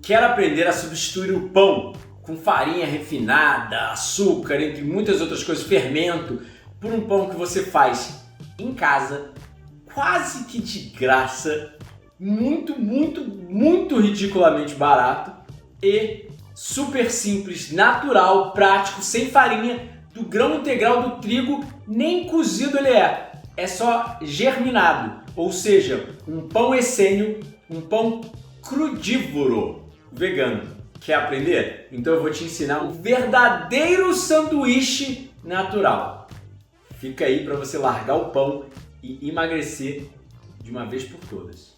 Quer aprender a substituir o pão com farinha refinada, açúcar, entre muitas outras coisas, fermento, por um pão que você faz em casa, quase que de graça, muito ridiculamente barato e super simples, natural, prático, sem farinha, do grão integral do trigo, nem cozido ele é só germinado, ou seja, um pão essênio, um pão crudívoro, vegano. Quer aprender? Então eu vou te ensinar um verdadeiro sanduíche natural. Fica aí para você largar o pão e emagrecer de uma vez por todas.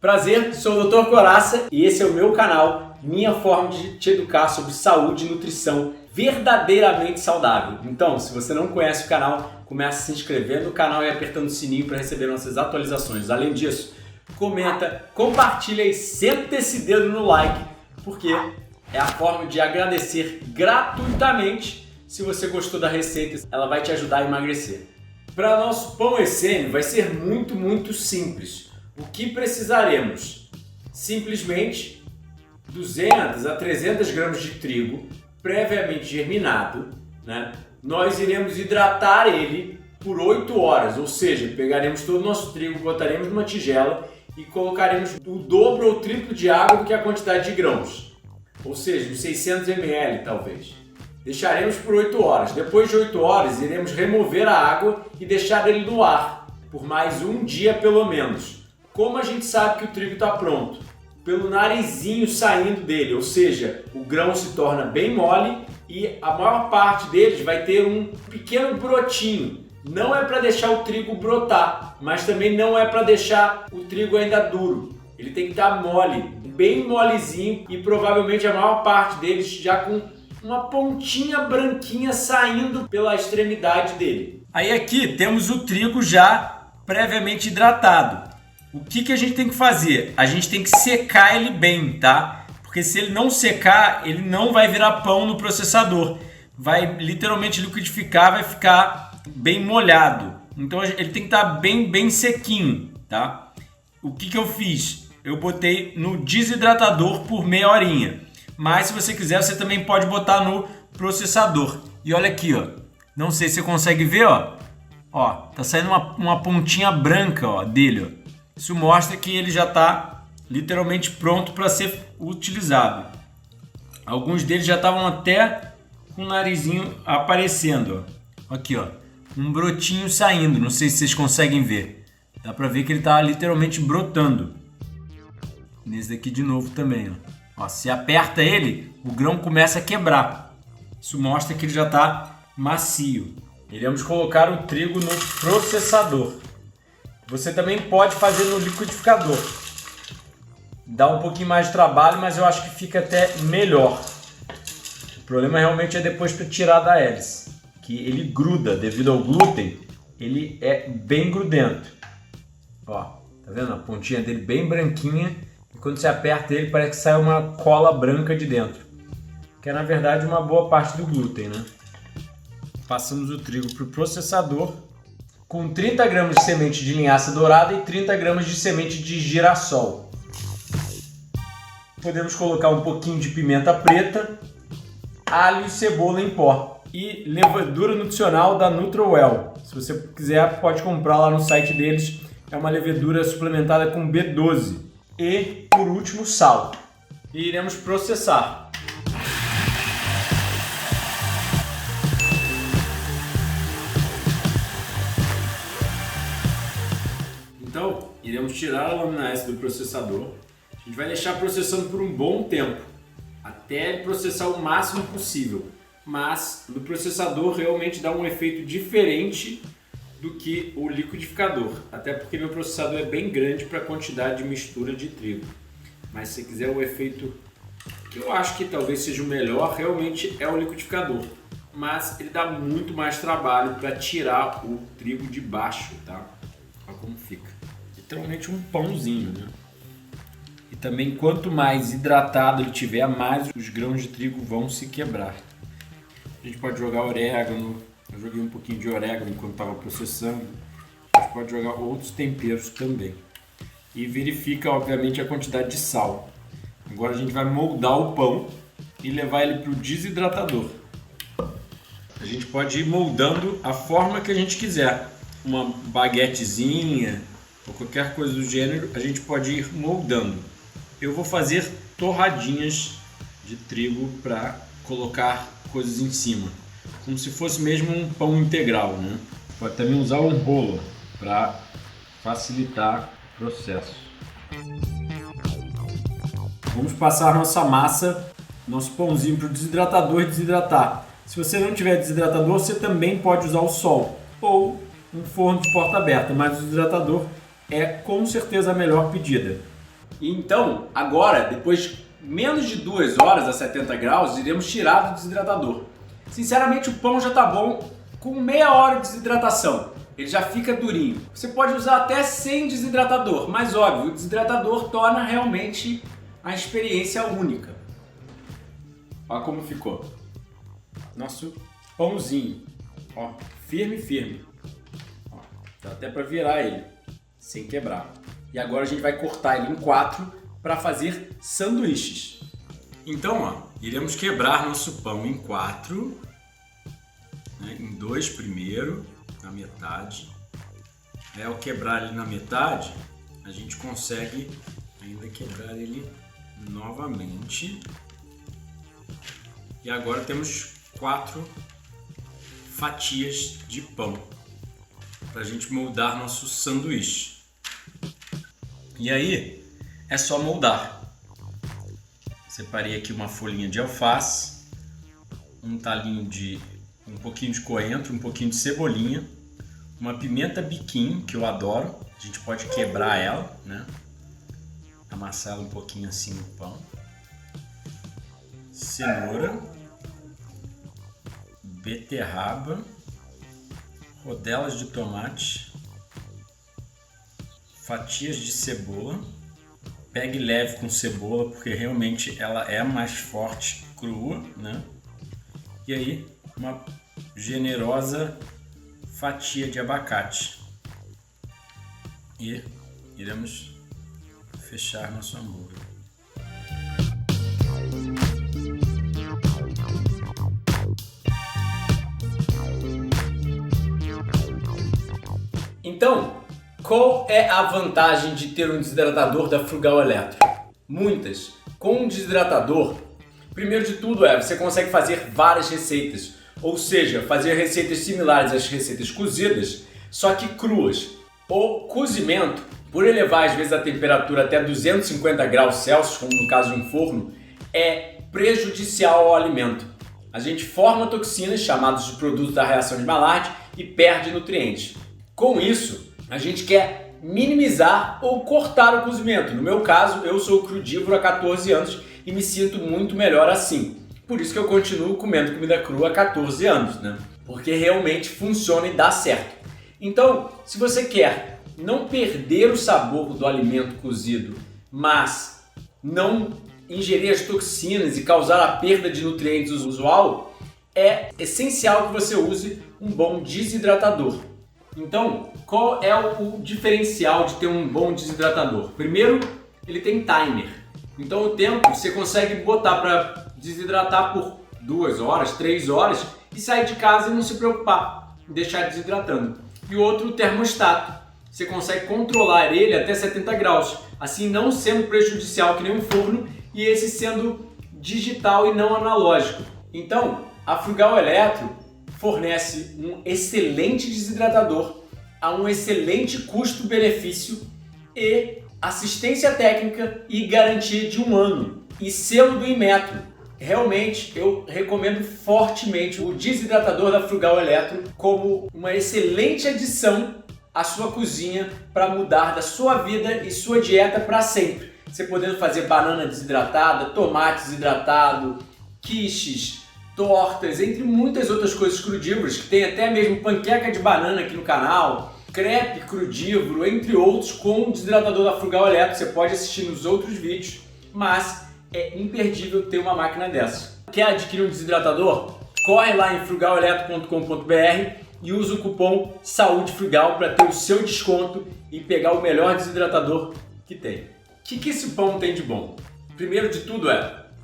Prazer, sou o Dr. Coraça e esse é o meu canal, minha forma de te educar sobre saúde e nutrição verdadeiramente saudável. Então, se você não conhece o canal, comece a se inscrever no canal e apertando o sininho para receber nossas atualizações. Além disso, comenta, compartilha e senta esse dedo no like, porque é a forma de agradecer gratuitamente. Se você gostou da receita, ela vai te ajudar a emagrecer. Para nosso pão essênio vai ser muito simples. O que precisaremos? Simplesmente 200 a 300 gramas de trigo previamente germinado, né? Nós iremos hidratar ele por 8 horas, ou seja, pegaremos todo o nosso trigo, botaremos numa tigela e colocaremos o dobro ou triplo de água do que a quantidade de grãos, ou seja, uns 600 ml talvez. Deixaremos por 8 horas. Depois de 8 horas, iremos remover a água e deixar ele no ar por mais um dia pelo menos. Como a gente sabe que o trigo está pronto? Pelo narizinho saindo dele, ou seja, o grão se torna bem mole e a maior parte deles vai ter um pequeno brotinho. Não é para deixar o trigo brotar, mas também não é para deixar o trigo ainda duro. Ele tem que estar mole, bem molezinho e provavelmente a maior parte deles já com uma pontinha branquinha saindo pela extremidade dele. Aí aqui temos o trigo já previamente hidratado. O que a gente tem que fazer? A gente tem que secar ele bem, tá? Porque se ele não secar, ele não vai virar pão no processador. Vai literalmente liquidificar, vai ficar bem molhado. Então ele tem que estar bem sequinho, tá? O que eu fiz? Eu botei no desidratador por meia horinha. Mas se você quiser, você também pode botar no processador. E olha aqui, ó. Não sei se você consegue ver, ó. Ó, tá saindo uma pontinha branca, ó, dele, ó. Isso mostra que ele já está literalmente pronto para ser utilizado. Alguns deles já estavam até com o narizinho aparecendo. Ó. Aqui, ó, um brotinho saindo. Não sei se vocês conseguem ver. Dá para ver que ele está literalmente brotando. Nesse daqui de novo também. Ó. Ó, se aperta ele, o grão começa a quebrar. Isso mostra que ele já está macio. Iremos colocar o trigo no processador. Você também pode fazer no liquidificador. Dá um pouquinho mais de trabalho, mas eu acho que fica até melhor. O problema realmente é depois para tirar da hélice, que ele gruda devido ao glúten, ele é bem grudento. Ó, tá vendo? A pontinha dele bem branquinha e quando você aperta ele parece que sai uma cola branca de dentro, que é na verdade uma boa parte do glúten, né? Passamos o trigo para o processador com 30 gramas de semente de linhaça dourada e 30 gramas de semente de girassol. Podemos colocar um pouquinho de pimenta preta, alho e cebola em pó e levedura nutricional da Nutrowell. Se você quiser, pode comprar lá no site deles. É uma levedura suplementada com B12. E, por último, sal. E iremos processar. Então, iremos tirar a lâmina S do processador. A gente vai deixar processando por um bom tempo, até processar o máximo possível. Mas no processador realmente dá um efeito diferente do que o liquidificador, até porque meu processador é bem grande para a quantidade de mistura de trigo. Mas se você quiser o efeito que eu acho que talvez seja o melhor, realmente é o liquidificador. Mas ele dá muito mais trabalho para tirar o trigo de baixo, tá? Olha como fica. Literalmente um pãozinho, né? E também quanto mais hidratado ele tiver, mais os grãos de trigo vão se quebrar. A gente pode jogar orégano. Eu joguei um pouquinho de orégano enquanto estava processando. A gente pode jogar outros temperos também. e verifica, obviamente, a quantidade de sal. Agora a gente vai moldar o pão e levar ele para o desidratador. A gente pode ir moldando a forma que a gente quiser. Uma baguetezinha ou qualquer coisa do gênero, a gente pode ir moldando. Eu vou fazer torradinhas de trigo para colocar coisas em cima, como se fosse mesmo um pão integral, né? Pode também usar um rolo para facilitar o processo. Vamos passar nossa massa, nosso pãozinho para o desidratador e desidratar. Se você não tiver desidratador, você também pode usar o sol ou um forno de porta aberta, mas o desidratador é com certeza a melhor pedida. Então, agora, depois de menos de 2 horas a 70 graus, iremos tirar do desidratador. Sinceramente, o pão já está bom com meia hora de desidratação. Ele já fica durinho. Você pode usar até sem desidratador, mas óbvio, o desidratador torna realmente a experiência única. Olha como ficou. Nosso pãozinho. Ó, firme, firme. Ó, dá até para virar ele, sem quebrar. E agora a gente vai cortar ele em 4 para fazer sanduíches. Então, ó, iremos quebrar nosso pão em 4, né, em 2 primeiro, na metade. Aí, ao quebrar ele na metade, a gente consegue ainda quebrar ele novamente. E agora temos 4 fatias de pão para a gente moldar nosso sanduíche. E aí é só moldar. Separei aqui uma folhinha de alface, um talinho de um pouquinho de coentro, um pouquinho de cebolinha, uma pimenta biquinho que eu adoro. A gente pode quebrar ela, né? Amassar ela um pouquinho assim no pão. Cenoura, beterraba, rodelas de tomate, fatias de cebola. Pegue leve com cebola, porque realmente ela é mais forte crua, né? E aí, uma generosa fatia de abacate. E iremos fechar nosso hambúrguer. Então, qual é a vantagem de ter um desidratador da Frugal Eletro? Muitas. Com um desidratador, primeiro de tudo você consegue fazer várias receitas, ou seja, fazer receitas similares às receitas cozidas, só que cruas. O cozimento, por elevar às vezes a temperatura até 250 graus Celsius, como no caso de um forno, é prejudicial ao alimento. A gente forma toxinas, chamadas de produtos da reação de Maillard, e perde nutrientes. Com isso, a gente quer minimizar ou cortar o cozimento. No meu caso, eu sou crudívoro há 14 anos e me sinto muito melhor assim. Por isso que eu continuo comendo comida crua há 14 anos, né? Porque realmente funciona e dá certo. Então, se você quer não perder o sabor do alimento cozido, mas não ingerir as toxinas e causar a perda de nutrientes usual, é essencial que você use um bom desidratador. Então, qual é o diferencial de ter um bom desidratador? Primeiro, ele tem timer. Então, o tempo você consegue botar para desidratar por 2 horas, 3 horas e sair de casa e não se preocupar em deixar desidratando. E o outro, o termostato. Você consegue controlar ele até 70 graus, assim não sendo prejudicial que nem um forno e esse sendo digital e não analógico. Então, a Frugal Eletro fornece um excelente desidratador a um excelente custo-benefício e assistência técnica e garantia de 1 ano e selo do Inmetro. Realmente eu recomendo fortemente o desidratador da Frugal Eletro como uma excelente adição à sua cozinha para mudar da sua vida e sua dieta para sempre. Você podendo fazer banana desidratada, tomate desidratado, quiches, tortas, entre muitas outras coisas crudívoras, que tem até mesmo panqueca de banana aqui no canal, crepe crudívoro, entre outros, com o desidratador da Frugal Eletro. Você pode assistir nos outros vídeos, mas é imperdível ter uma máquina dessa. Quer adquirir um desidratador? Corre lá em frugaleletro.com.br e usa o cupom SAÚDEFRUGAL para ter o seu desconto e pegar o melhor desidratador que que tem. O que esse pão tem de bom? Primeiro de tudo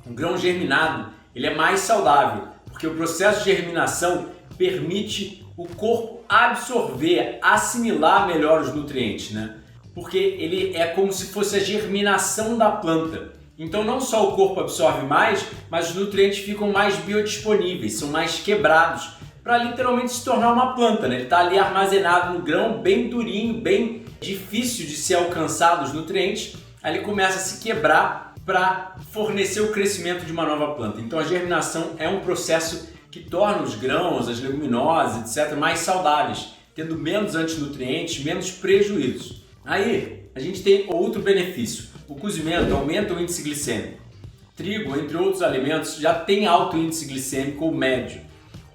um grão germinado, ele é mais saudável, porque o processo de germinação permite o corpo absorver, assimilar melhor os nutrientes, né? Porque ele é como se fosse a germinação da planta. Então não só o corpo absorve mais, mas os nutrientes ficam mais biodisponíveis, são mais quebrados, para literalmente se tornar uma planta, né? Ele está ali armazenado no grão, bem durinho, bem difícil de ser alcançado os nutrientes, aí ele começa a se quebrar para fornecer o crescimento de uma nova planta. Então a germinação é um processo que torna os grãos, as leguminosas, etc., mais saudáveis, tendo menos antinutrientes, menos prejuízos. Aí a gente tem outro benefício. O cozimento aumenta o índice glicêmico. Trigo, entre outros alimentos, já tem alto índice glicêmico ou médio.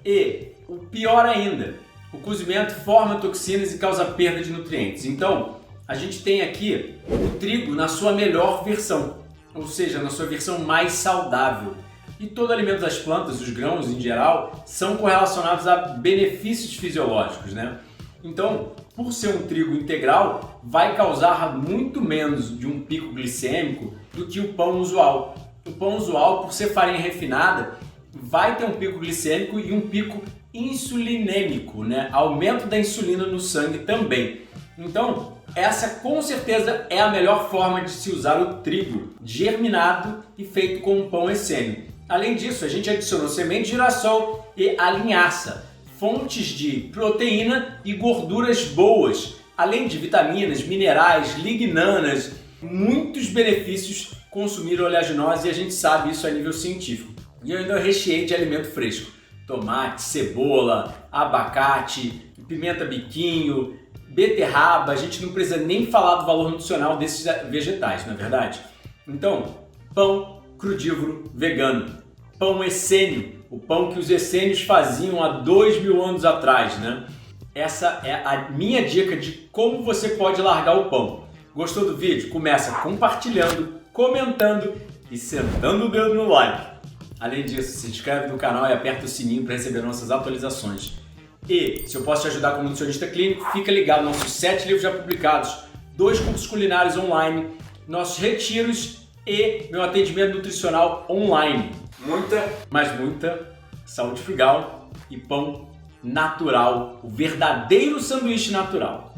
E o pior ainda, o cozimento forma toxinas e causa perda de nutrientes. Então, a gente tem aqui o trigo na sua melhor versão, ou seja, na sua versão mais saudável. E todo alimento das plantas, os grãos em geral, são correlacionados a benefícios fisiológicos, né? Então, por ser um trigo integral, vai causar muito menos de um pico glicêmico do que o pão usual. O pão usual, por ser farinha refinada, vai ter um pico glicêmico e um pico insulinêmico, né? Aumento da insulina no sangue também. Então, essa com certeza é a melhor forma de se usar o trigo germinado e feito com um pão essênio. Além disso, a gente adicionou semente de girassol e a linhaça, fontes de proteína e gorduras boas, além de vitaminas, minerais, lignanas, muitos benefícios consumir oleaginose, e a gente sabe isso a nível científico. E eu ainda recheei de alimento fresco, tomate, cebola, abacate, pimenta biquinho, beterraba. A gente não precisa nem falar do valor nutricional desses vegetais, não é verdade? Então, pão crudívoro vegano, pão essênio, o pão que os essênios faziam há 2000 anos atrás, né? Essa é a minha dica de como você pode largar o pão. Gostou do vídeo? Começa compartilhando, comentando e sentando o dedo no like. Além disso, se inscreve no canal e aperta o sininho para receber nossas atualizações. E, se eu posso te ajudar como nutricionista clínico, fica ligado nos nossos 7 livros já publicados, 2 cursos culinários online, nossos retiros e meu atendimento nutricional online. Muita, mas muita saúde frugal e pão natural, o verdadeiro sanduíche natural.